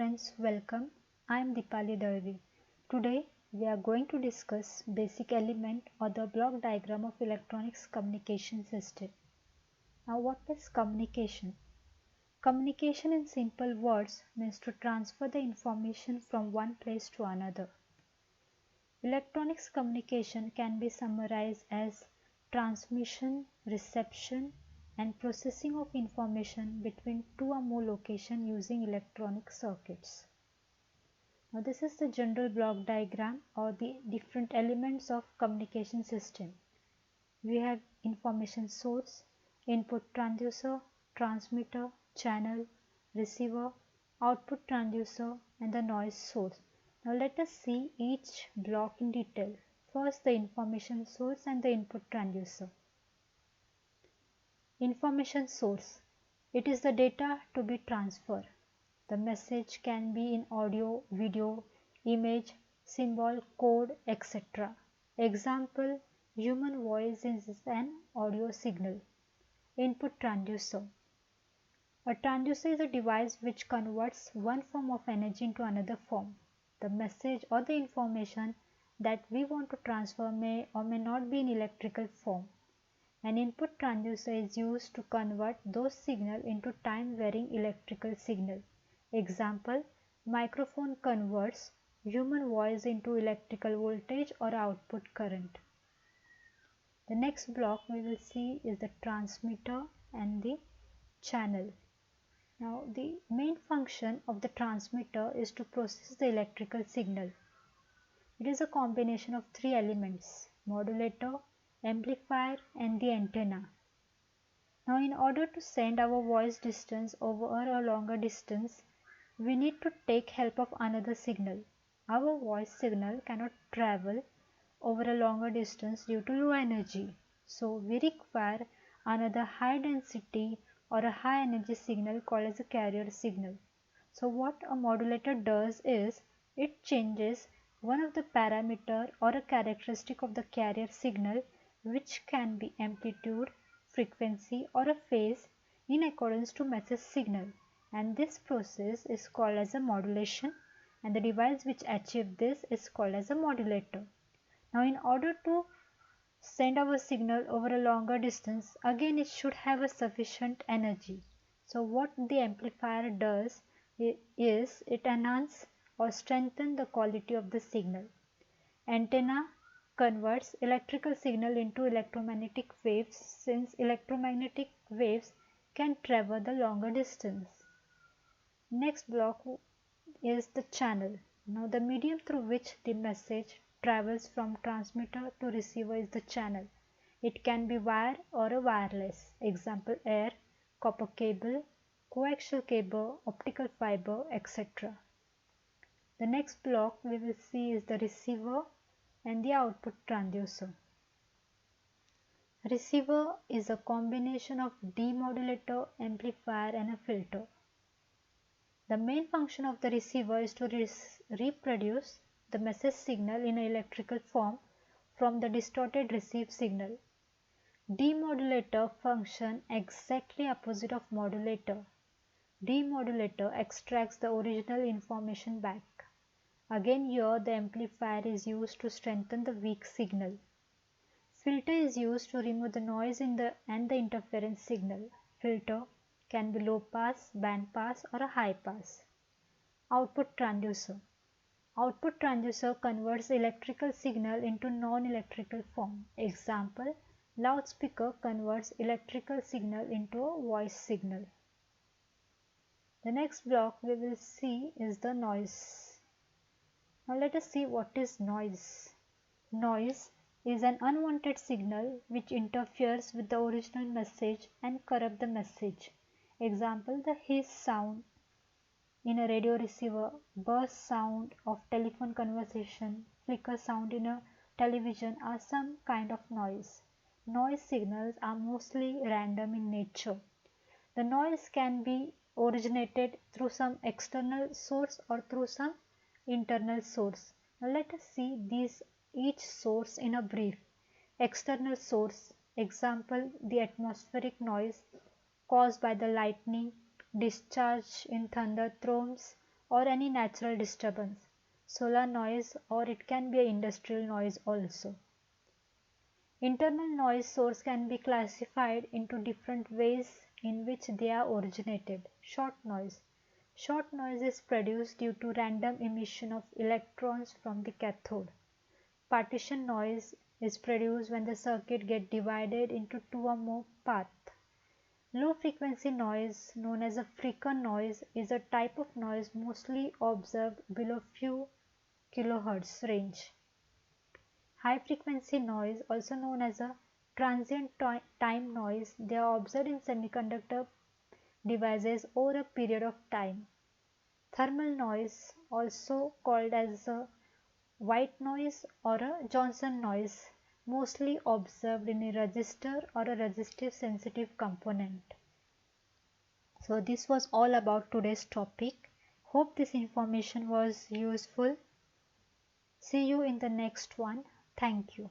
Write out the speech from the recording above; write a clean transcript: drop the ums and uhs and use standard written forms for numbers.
friends, welcome. I am Dalvi. Today we are going to discuss basic element or the block diagram of electronics communication system. Now what is communication? Communication in simple words means to transfer the information from one place to another. Electronics communication can be summarized as transmission, reception, and processing of information between two or more locations using electronic circuits. Now this is the general block diagram or the different elements of communication system. We have information source, input transducer, transmitter, channel, receiver, output transducer, and the noise source. Now let us see each block in detail. First, the information source and the input transducer. Information source. It is the data to be transferred. The message can be in audio, video, image, symbol, code, etc. Example, human voice is an audio signal. Input transducer. A transducer is a device which converts one form of energy into another form. The message or the information that we want to transfer may or may not be in electrical form. An input transducer is used to convert those signals into time-varying electrical signal. Example, microphone converts human voice into electrical voltage or output current. The next block we will see is the transmitter and the channel. Now the main function of the transmitter is to process the electrical signal. It is a combination of three elements: modulator, amplifier, and the antenna. Now in order to send our voice distance over a longer distance, we need to take help of another signal. Our voice signal cannot travel over a longer distance due to low energy. So we require another high density or a high energy signal called as a carrier signal. So what a modulator does is it changes one of the parameter or a characteristic of the carrier signal, which can be amplitude, frequency, or a phase in accordance to message signal, and this process is called as a modulation, and the device which achieves this is called as a modulator. Now in order to send our signal over a longer distance, again it should have a sufficient energy. So what the amplifier does is it enhances or strengthens the quality of the signal. Antenna converts electrical signal into electromagnetic waves, since electromagnetic waves can travel the longer distance. Next block is the channel. Now the medium through which the message travels from transmitter to receiver is the channel. It can be wire or a wireless. Example, air, copper cable, coaxial cable, optical fiber, etc. The next block we will see is the receiver and the output transducer. Receiver is a combination of demodulator, amplifier, and a filter. The main function of the receiver is to reproduce the message signal in an electrical form from the distorted received signal. Demodulator function exactly opposite of modulator. Demodulator extracts the original information back. Again here the amplifier is used to strengthen the weak signal. Filter is used to remove the noise and the interference signal. Filter can be low pass, band pass, or a high pass. Output transducer. Output transducer converts electrical signal into non-electrical form. Example, loudspeaker converts electrical signal into a voice signal. The next block we will see is the noise. Now let us see what is noise. Noise is an unwanted signal which interferes with the original message and corrupt the message. Example, the hiss sound in a radio receiver, burst sound of telephone conversation, flicker sound in a television are some kind of noise. Noise signals are mostly random in nature. The noise can be originated through some external source or through some internal source. Now let us see each source in a brief. External source, example, the atmospheric noise caused by the lightning, discharge in thunderstorms, or any natural disturbance, solar noise, or it can be an industrial noise also. Internal noise source can be classified into different ways in which they are originated. Short noise. Short noise is produced due to random emission of electrons from the cathode. Partition noise is produced when the circuit gets divided into two or more paths. Low frequency noise, known as a flicker noise, is a type of noise mostly observed below few kilohertz range. High frequency noise, also known as a transient time noise, they are observed in semiconductor devices over a period of time. Thermal noise, also called as a white noise or a Johnson noise, mostly observed in a resistor or a resistive sensitive component. So this was all about today's topic. Hope this information was useful. See you in the next one. Thank you.